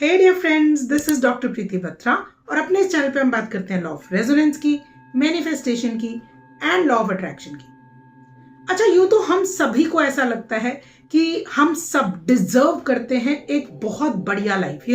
Hey dear friends, this is doctor Preeti Batra और अपने इस चैनल पे हम बात करते हैं लॉ ऑफ रेजोनेंस की, मैनिफेस्टेशन की एंड लॉ ऑफ अट्रैक्शन की। अच्छा, यूं तो हम सभी को ऐसा लगता है कि हम सब डिजर्व करते हैं एक बहुत बढ़िया लाइफ,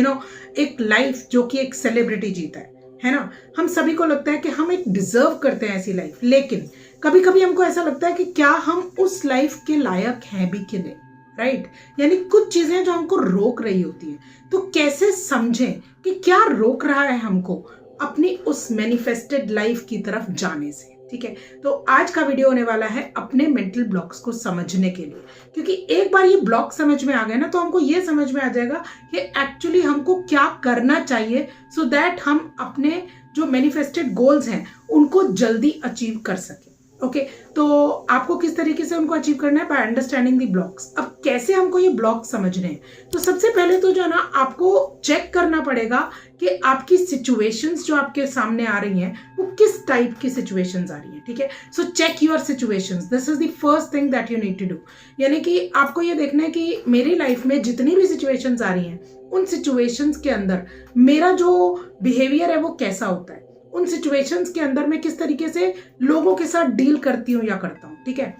एक लाइफ जो कि एक सेलिब्रिटी जीता है ना। हम सभी को लगता है कि हम एक डिजर्व करते हैं ऐसी लाइफ, लेकिन कभी कभी हमको ऐसा लगता है कि क्या हम उस लाइफ के लायक हैं भी कि नहीं, राइट? यानी कुछ चीजें जो हमको रोक रही होती हैं, तो कैसे समझें कि क्या रोक रहा है हमको अपनी उस मैनिफेस्टेड लाइफ की तरफ जाने से। ठीक है, तो आज का वीडियो होने वाला है अपने मेंटल ब्लॉक्स को समझने के लिए, क्योंकि एक बार ये ब्लॉक समझ में आ गए ना, तो हमको ये समझ में आ जाएगा कि एक्चुअली हमको क्या करना चाहिए सो दैट हम अपने जो मैनिफेस्टेड गोल्स हैं उनको जल्दी अचीव कर सके। ओके, तो आपको किस तरीके से उनको अचीव करना है? By understanding the blocks. अब कैसे हमको ये ब्लॉक समझने हैं? तो सबसे पहले तो जो है ना, आपको चेक करना पड़ेगा कि आपकी सिचुएशंस जो आपके सामने आ रही हैं वो किस टाइप की सिचुएशंस आ रही हैं। ठीक है, so check your situations, this is the first thing that you need to do. यानी कि आपको ये देखना है कि मेरी लाइफ में जितनी भी सिचुएशंस आ रही हैं, उन सिचुएशंस के अंदर मेरा जो बिहेवियर है वो कैसा होता है, उन सिचुएशंस के अंदर मैं किस तरीके से लोगों के साथ डील करती हूँ या करता हूँ। ठीक है,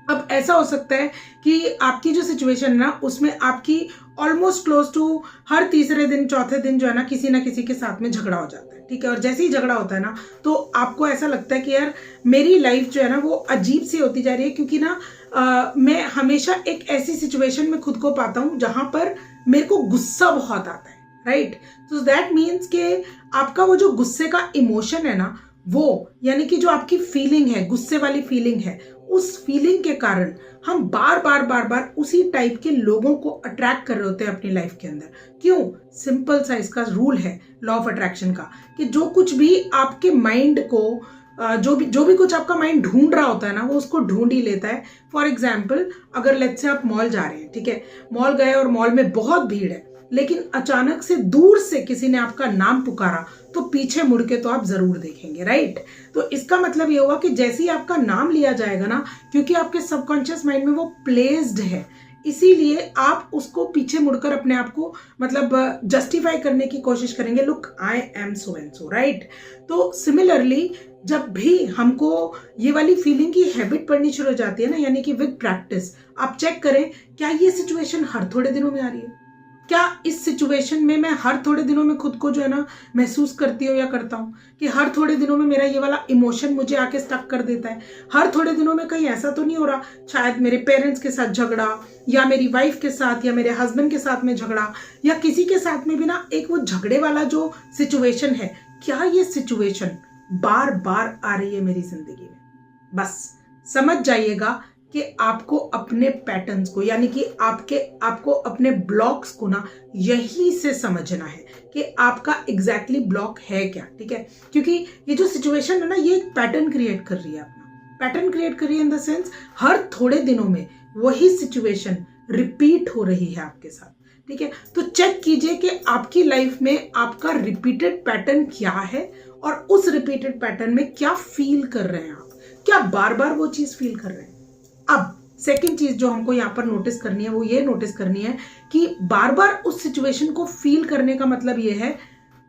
अब ऐसा हो सकता है कि आपकी जो सिचुएशन है ना, उसमें आपकी ऑलमोस्ट क्लोज टू हर तीसरे दिन चौथे दिन जो है ना किसी के साथ में झगड़ा हो जाता है। ठीक है, और जैसे ही झगड़ा होता है ना, तो आपको ऐसा लगता है कि यार मेरी लाइफ जो है ना वो अजीब सी होती जा रही है, क्योंकि ना मैं हमेशा एक ऐसी सिचुएशन में खुद को पाता हूँ जहां पर मेरे को गुस्सा बहुत आता है, राइट? तो दैट मीन्स कि आपका वो जो गुस्से का इमोशन है ना, वो यानी कि जो आपकी फीलिंग है, गुस्से वाली फीलिंग है, उस फीलिंग के कारण हम बार बार उसी टाइप के लोगों को अट्रैक्ट कर रहे होते हैं अपनी लाइफ के अंदर। क्यों? सिंपल सा इसका रूल है लॉ ऑफ अट्रैक्शन का, कि जो कुछ भी आपके माइंड को जो भी कुछ आपका माइंड ढूंढ रहा होता है ना, वो उसको ढूंढ ही लेता है। फॉर एग्जाम्पल, अगर लेट्स से आप मॉल जा रहे हैं, ठीक है, मॉल गए और मॉल में बहुत भीड़ है, लेकिन अचानक से दूर से किसी ने आपका नाम पुकारा, तो पीछे मुड़ के तो आप जरूर देखेंगे, राइट? तो इसका मतलब ये हुआ कि जैसे ही आपका नाम लिया जाएगा ना, क्योंकि आपके सबकॉन्शियस माइंड में वो प्लेस्ड है, इसीलिए आप उसको पीछे मुड़कर अपने आप को मतलब जस्टिफाई करने की कोशिश करेंगे, look I am so and so, right? तो सिमिलरली जब भी हमको ये वाली फीलिंग की हैबिट पड़नी शुरू हो जाती है ना, यानी कि विद प्रैक्टिस आप चेक करें, क्या ये सिचुएशन हर थोड़े दिनों में आ रही है? क्या इस सिचुएशन में मैं हर थोड़े दिनों में खुद को जो है ना महसूस करती हूँ या करता हूँ कि हर थोड़े दिनों में मेरा ये वाला इमोशन मुझे आके स्टक कर देता है? हर थोड़े दिनों में कहीं ऐसा तो नहीं हो रहा शायद मेरे पेरेंट्स के साथ झगड़ा, या मेरी वाइफ के साथ, या मेरे हस्बैंड के साथ में झगड़ा, या किसी के साथ में भी ना एक वो झगड़े वाला जो सिचुएशन है, क्या ये सिचुएशन बार बार आ रही है मेरी जिंदगी में? बस समझ जाइएगा कि आपको अपने पैटर्न्स को, यानी कि आपको अपने ब्लॉक्स को ना यही से समझना है कि आपका एग्जैक्टली ब्लॉक है क्या। ठीक है, क्योंकि ये जो सिचुएशन है ना, ये एक पैटर्न क्रिएट कर रही है, अपना पैटर्न क्रिएट कर रही है इन द सेंस हर थोड़े दिनों में वही सिचुएशन रिपीट हो रही है आपके साथ। ठीक है, तो चेक कीजिए कि आपकी लाइफ में आपका रिपीटेड पैटर्न क्या है, और उस रिपीटेड पैटर्न में क्या फील कर रहे हैं आप, क्या बार बार वो चीज फील कर रहे हैं। अब सेकंड चीज जो हमको यहाँ पर नोटिस करनी है, वो ये नोटिस करनी है कि बार बार उस सिचुएशन को फील करने का मतलब ये है,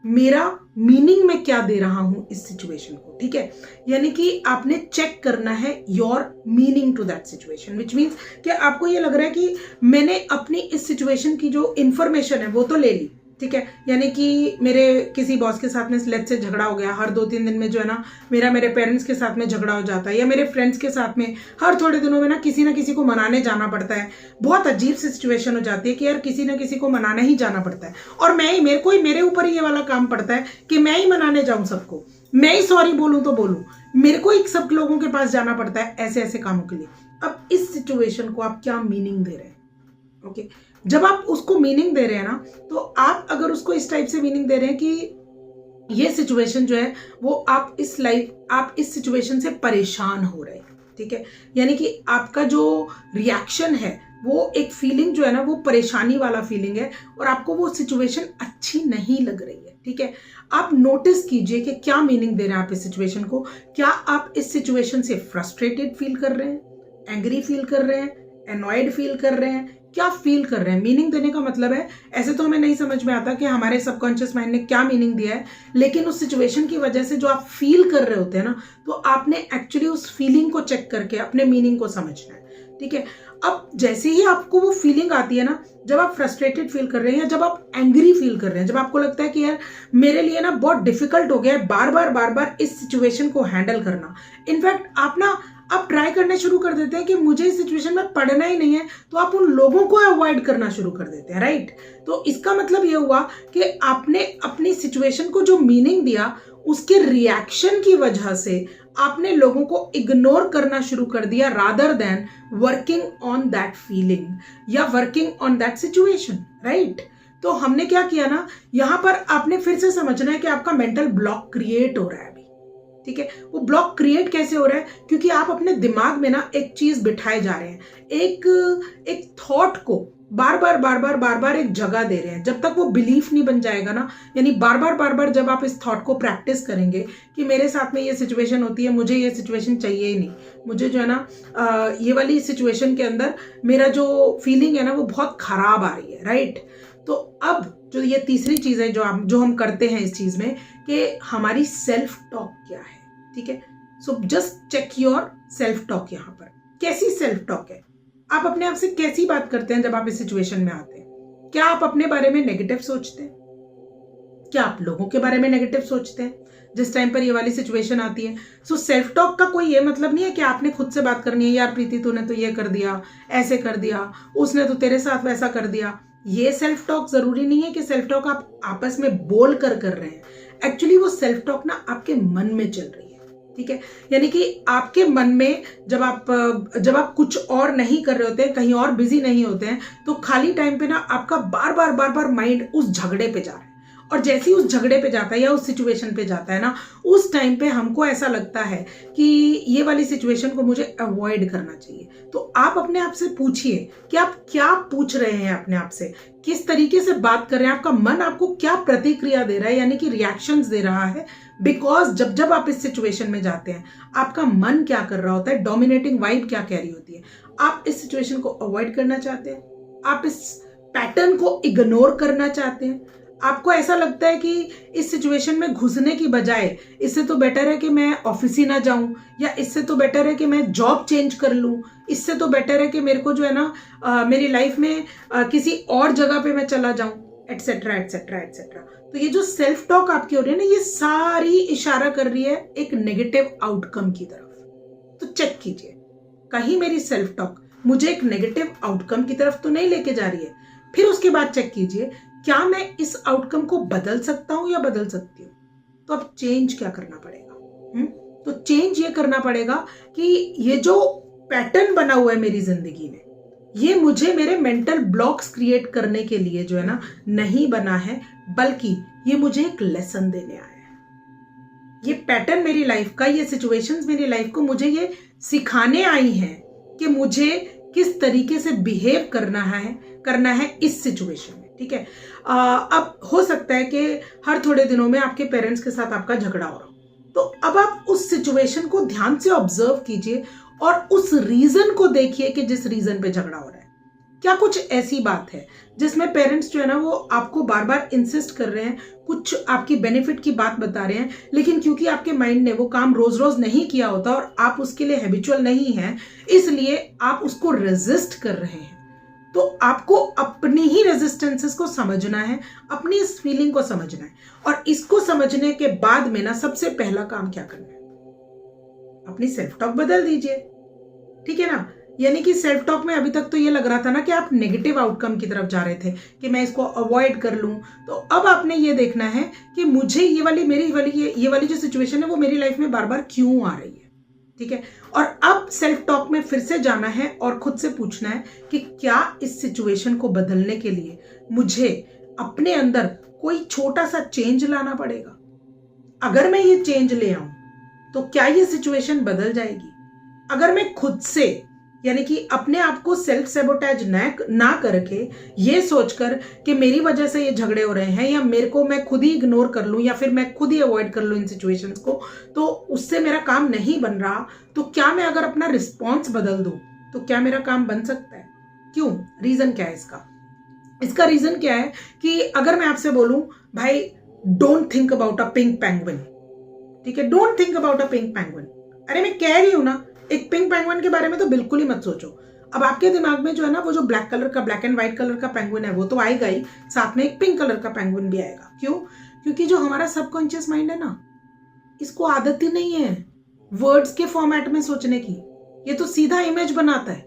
मेरा मीनिंग में क्या दे रहा हूं इस सिचुएशन को। ठीक है, यानी कि आपने चेक करना है your meaning to that situation, which means कि आपको ये लग रहा है कि मैंने अपनी इस सिचुएशन की जो इंफॉर्मेशन है वो तो ले ली। ठीक है, यानी कि मेरे किसी बॉस के साथ में लेट से झगड़ा हो गया, हर 2-3 दिन में जो है ना मेरे पेरेंट्स के साथ में झगड़ा हो जाता है, या मेरे फ्रेंड्स के साथ में हर थोड़े दिनों में ना किसी को मनाने जाना पड़ता है। बहुत अजीब सी सिचुएशन हो जाती है कि यार किसी को मनाने ही जाना पड़ता है, और मेरे ऊपर ही ये वाला काम पड़ता है कि मैं ही मनाने जाऊं सबको, मैं ही सॉरी बोलूं तो बोलूं, मेरे को ही सब लोगों के पास जाना पड़ता है ऐसे ऐसे कामों के लिए। अब इस सिचुएशन को आप क्या मीनिंग दे रहे हैं? ओके, जब आप उसको मीनिंग दे रहे हैं ना, तो आप अगर उसको इस टाइप से मीनिंग दे रहे हैं कि ये सिचुएशन जो है वो आप इस सिचुएशन से परेशान हो रहे हैं। ठीक है, यानी कि आपका जो रिएक्शन है वो एक फीलिंग जो है ना वो परेशानी वाला फीलिंग है, और आपको वो सिचुएशन अच्छी नहीं लग रही है। ठीक है, आप नोटिस कीजिए कि क्या मीनिंग दे रहे हैं आप इस सिचुएशन को। क्या आप इस सिचुएशन से फ्रस्ट्रेटेड फील कर रहे हैं, एंग्री फील कर रहे हैं, एनॉयड फील कर रहे हैं, क्या फील कर रहे हैं। मीनिंग देने का मतलब है, ऐसे तो हमें नहीं समझ में आता कि हमारे सबकॉन्शियस माइंड ने क्या मीनिंग दिया है, लेकिन उस सिचुएशन की वजह से जो आप फील कर रहे होते हैं ना, तो आपने एक्चुअली उस फीलिंग को चेक करके अपने मीनिंग को समझना है। ठीक है, अब जैसे ही आपको वो फीलिंग आती है ना, जब आप फ्रस्ट्रेटेड फील कर रहे हैं या जब आप एंग्री फील कर रहे हैं, जब आपको लगता है कि यार मेरे लिए ना बहुत डिफिकल्ट हो गया है बार बार इस सिचुएशन को हैंडल करना, इनफैक्ट आप ट्राई करने शुरू कर देते हैं कि मुझे इस सिचुएशन में पढ़ना ही नहीं है, तो आप उन लोगों को अवॉइड करना शुरू कर देते हैं, राइट। तो इसका मतलब ये हुआ कि आपने अपनी सिचुएशन को जो मीनिंग दिया, उसके रिएक्शन की वजह से आपने लोगों को इग्नोर करना शुरू कर दिया, rather than working on that feeling या working on that situation, right. तो हमने क्या किया ना, यहां पर आपने फिर से समझना है कि आपका मेंटल ब्लॉक क्रिएट हो रहा है अभी। ठीक है, वो ब्लॉक क्रिएट कैसे हो रहा है, क्योंकि आप अपने दिमाग में ना एक चीज बिठाए जा रहे हैं, एक थॉट को बार बार एक जगह दे रहे हैं। जब तक वो बिलीफ नहीं बन जाएगा ना, यानी बार बार जब आप इस थॉट को प्रैक्टिस करेंगे कि मेरे साथ में ये सिचुएशन होती है, मुझे ये सिचुएशन चाहिए ही नहीं, मुझे जो है ना ये वाली सिचुएशन के अंदर मेरा जो फीलिंग है ना वो बहुत खराब आ रही है, राइट। तो अब जो ये तीसरी चीज है जो हम करते हैं इस चीज में, कि हमारी सेल्फ टॉक क्या है। ठीक है, so just check your self talk. यहाँ पर कैसी सेल्फ टॉक है, आप अपने आप से कैसी बात करते हैं जब आप इस सिचुएशन में आते हैं। क्या आप अपने बारे में नेगेटिव सोचते हैं, क्या आप लोगों के बारे में नेगेटिव सोचते हैं जिस टाइम पर ये वाली सिचुएशन आती है। सो सेल्फ टॉक का कोई ये मतलब नहीं है कि आपने खुद से बात करनी है, यार प्रीति तूने तो ये कर दिया, ऐसे कर दिया, उसने तो तेरे साथ वैसा कर दिया। ये सेल्फ टॉक जरूरी नहीं है कि सेल्फ टॉक आप आपस में बोल कर रहे हैं। एक्चुअली वो सेल्फ टॉक ना आपके मन में चल रही है। ठीक है, यानी कि आपके मन में जब आप कुछ और नहीं कर रहे होते हैं, कहीं और बिजी नहीं होते हैं, तो खाली टाइम पे ना आपका बार बार माइंड उस झगड़े पे जा रहा है। और जैसे ही उस झगड़े पे जाता है या उस सिचुएशन पे जाता है ना, उस टाइम पे हमको ऐसा लगता है कि ये वाली सिचुएशन को मुझे अवॉइड करना चाहिए। तो आप अपने आप से पूछिए कि आप क्या पूछ रहे हैं अपने आप से, किस तरीके से बात कर रहे हैं, आपका मन आपको क्या प्रतिक्रिया दे रहा है, यानी कि रिएक्शंस दे रहा है। बिकॉज जब आप इस सिचुएशन में जाते हैं, आपका मन क्या कर रहा होता है, डोमिनेटिंग वाइब क्या कह रही होती है। आप इस सिचुएशन को अवॉइड करना चाहते हैं, आप इस पैटर्न को इग्नोर करना चाहते हैं, आपको ऐसा लगता है कि इस सिचुएशन में घुसने की बजाय इससे तो बेटर है कि मैं ऑफिस ही ना जाऊं, या इससे तो बेटर है कि मैं जॉब चेंज कर लूं, इससे तो बेटर है कि मेरे को जो है ना मेरी लाइफ में किसी और जगह पे मैं चला जाऊं, एटसेट्रा एटसेट्रा एटसेट्रा। तो ये जो सेल्फ टॉक आपकी हो रही है ना, ये सारी इशारा कर रही है एक नेगेटिव आउटकम की तरफ। तो चेक कीजिए, कहीं मेरी सेल्फ टॉक मुझे एक नेगेटिव आउटकम की तरफ तो नहीं लेके जा रही है। फिर उसके बाद चेक कीजिए, क्या मैं इस आउटकम को बदल सकता हूं या बदल सकती हूं। तो अब चेंज क्या करना पड़ेगा, तो चेंज ये करना पड़ेगा कि ये जो पैटर्न बना हुआ है मेरी जिंदगी में, ये मुझे मेरे मेंटल ब्लॉक्स क्रिएट करने के लिए जो है ना नहीं बना है, बल्कि ये मुझे एक लेसन देने आया है। ये पैटर्न मेरी लाइफ का, ये सिचुएशंस मेरी लाइफ को मुझे ये सिखाने आई हैं कि मुझे किस तरीके से बिहेव करना है इस सिचुएशन में। ठीक है, अब हो सकता है कि हर थोड़े दिनों में आपके पेरेंट्स के साथ आपका झगड़ा हो रहा हो, तो अब आप उस सिचुएशन को ध्यान से ऑब्जर्व कीजिए और उस रीजन को देखिए कि जिस रीजन पे झगड़ा हो रहा है। क्या कुछ ऐसी बात है जिसमें पेरेंट्स जो है ना वो आपको बार बार इंसिस्ट कर रहे हैं, कुछ आपकी बेनिफिट की बात बता रहे हैं, लेकिन क्योंकि आपके माइंड ने वो काम रोज रोज नहीं किया होता और आप उसके लिए हैबिचुअल नहीं हैं, इसलिए आप उसको रेजिस्ट कर रहे हैं। तो आपको अपनी ही रेजिस्टेंसेस को समझना है, अपनी इस फीलिंग को समझना है, और इसको समझने के बाद में ना सबसे पहला काम क्या करना है, अपनी सेल्फ टॉक बदल दीजिए। ठीक है ना, यानी कि सेल्फ टॉक में अभी तक तो ये लग रहा था ना कि आप नेगेटिव आउटकम की तरफ जा रहे थे कि मैं इसको अवॉइड कर लूं, तो अब आपने ये देखना है कि मुझे ये वाली जो सिचुएशन है वो मेरी लाइफ में बार बार क्यों आ रही है। ठीक है, और अब सेल्फ टॉक में फिर से जाना है और खुद से पूछना है कि क्या इस सिचुएशन को बदलने के लिए मुझे अपने अंदर कोई छोटा सा चेंज लाना पड़ेगा। अगर मैं ये चेंज ले आऊं तो क्या ये सिचुएशन बदल जाएगी। अगर मैं खुद से, यानी कि अपने आप को सेल्फ सैबोटेज ना करके ये सोचकर कि मेरी वजह से ये झगड़े हो रहे हैं, या मैं खुद ही इग्नोर कर लूं, या फिर मैं खुद ही अवॉइड कर लूं इन सिचुएशंस को, तो उससे मेरा काम नहीं बन रहा, तो क्या मैं अगर अपना रिस्पॉन्स बदल दूं तो क्या मेरा काम बन सकता है। क्यों? रीजन क्या है इसका रीजन क्या है कि अगर मैं आपसे बोलूं भाई don't think about a pink penguin, ठीक है, don't think about a pink penguin, अरे मैं कह रही हूं ना एक पिंक पेंगुइन के बारे में तो बिल्कुल ही मत सोचो। अब आपके दिमाग में जो है ना वो जो ब्लैक एंड व्हाइट कलर का पेंगुइन है वो तो आएगा ही, साथ में एक पिंक कलर का पेंगुइन भी आएगा। क्यों? क्योंकि जो हमारा सबकॉन्शियस माइंड है ना, इसको आदत ही नहीं है वर्ड्स के फॉर्मेट में सोचने की, ये तो सीधा इमेज बनाता है,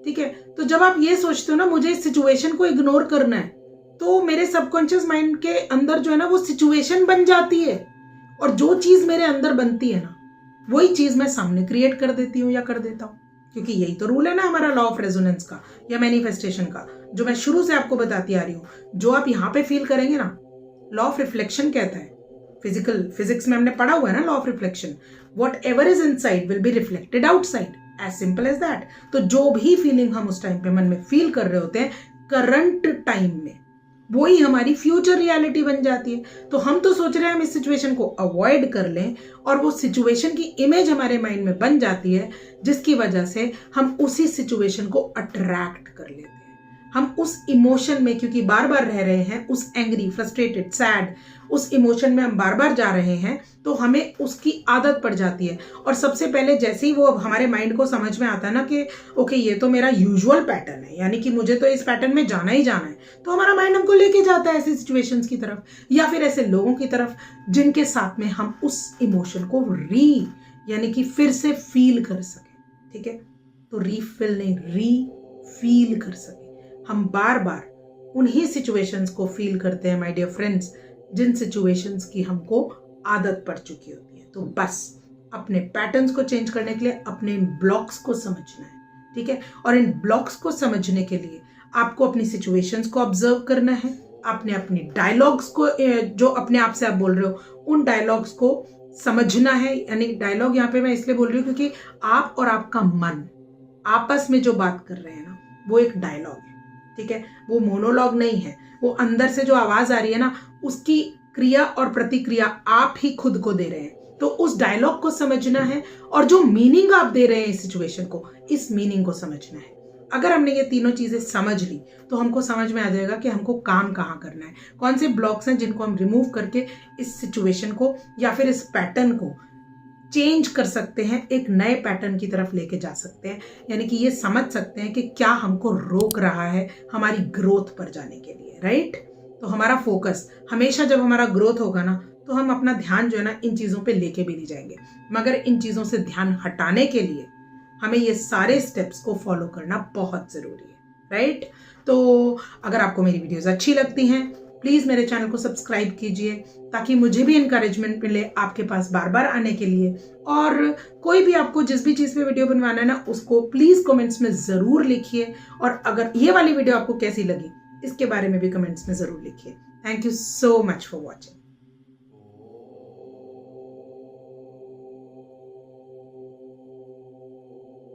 ठीक है। तो जब आप ये सोचते हो ना मुझे इस सिचुएशन को इग्नोर करना है, तो मेरे सबकॉन्शियस माइंड के अंदर जो है ना वो सिचुएशन बन जाती है, और जो चीज मेरे अंदर बनती है ना वही चीज मैं सामने क्रिएट कर देती हूँ या कर देता हूँ, क्योंकि यही तो रूल है ना हमारा लॉ ऑफ रेजोनेंस का या मैनिफेस्टेशन का, जो मैं शुरू से आपको बताती आ रही हूँ। जो आप यहाँ पे फील करेंगे ना, लॉ ऑफ रिफ्लेक्शन कहता है, फिजिक्स में हमने पढ़ा हुआ है ना law of reflection, whatever is inside will be reflected outside, as simple as that. तो जो भी फीलिंग हम उस टाइम पे मन में फील कर रहे होते हैं करंट टाइम में, वही हमारी फ्यूचर रियलिटी बन जाती है। तो हम तो सोच रहे हैं हम इस सिचुएशन को अवॉइड कर लें, और वो सिचुएशन की इमेज हमारे माइंड में बन जाती है, जिसकी वजह से हम उसी सिचुएशन को अट्रैक्ट कर लेते हैं। हम उस इमोशन में क्योंकि बार बार रह रहे हैं, उस एंग्री, फ्रस्ट्रेटेड, सैड, उस इमोशन में हम बार बार जा रहे हैं, तो हमें उसकी आदत पड़ जाती है। और सबसे पहले जैसे ही वो हमारे माइंड को समझ में आता है ना कि ओके ये तो मेरा यूजुअल पैटर्न है, यानी कि मुझे तो इस पैटर्न में जाना ही जाना है, तो हमारा माइंड हमको लेके जाता है ऐसी सिचुएशंस की तरफ या फिर ऐसे लोगों की तरफ जिनके साथ में हम उस इमोशन को यानी कि फिर से फील कर सके, ठीक है। तो रीफिल नहीं, फील कर सके। हम बार बार उन्हीं सिचुएशंस को फील करते हैं माय डियर फ्रेंड्स, जिन सिचुएशंस की हमको आदत पड़ चुकी होती है। तो बस अपने पैटर्न्स को चेंज करने के लिए अपने इन ब्लॉक्स को समझना है, ठीक है। और इन ब्लॉक्स को समझने के लिए आपको अपनी सिचुएशंस को ऑब्जर्व करना है, आपने अपनी डायलॉग्स को जो अपने आप से आप बोल रहे हो उन डायलॉग्स को समझना है। यानी डायलॉग यहाँ पे मैं इसलिए बोल रही हूँ क्योंकि आप और आपका मन आपस में जो बात कर रहे हैं ना वो एक डायलॉग है, ठीक है। वो मोनोलॉग नहीं है, वो अंदर से जो आवाज आ रही है ना उसकी क्रिया और प्रतिक्रिया आप ही खुद को दे रहे हैं। तो उस डायलॉग को समझना है, और जो मीनिंग आप दे रहे हैं इस सिचुएशन को, इस मीनिंग को समझना है। अगर हमने ये तीनों चीजें समझ ली तो हमको समझ में आ जाएगा कि हमको काम कहाँ करना है, कौन से ब्लॉक्स हैं जिनको हम रिमूव करके इस सिचुएशन को या फिर इस पैटर्न को चेंज कर सकते हैं, एक नए पैटर्न की तरफ लेके जा सकते हैं। यानी कि ये समझ सकते हैं कि क्या हमको रोक रहा है हमारी ग्रोथ पर जाने के लिए, राइट। तो हमारा फोकस हमेशा, जब हमारा ग्रोथ होगा ना तो हम अपना ध्यान जो है ना इन चीज़ों पे लेके भी नहीं जाएंगे, मगर इन चीज़ों से ध्यान हटाने के लिए हमें ये सारे स्टेप्स को फॉलो करना बहुत ज़रूरी है, राइट। तो अगर आपको मेरी वीडियोज़ अच्छी लगती हैं प्लीज़ मेरे चैनल को सब्सक्राइब कीजिए, ताकि मुझे भी इनकरेजमेंट मिले आपके पास बार बार आने के लिए। और कोई भी आपको जिस भी चीज़ पे वीडियो बनवाना है ना उसको प्लीज़ कमेंट्स में ज़रूर लिखिए, और अगर ये वाली वीडियो आपको कैसी लगी इसके बारे में भी कमेंट्स में ज़रूर लिखिए। Thank you so much for watching.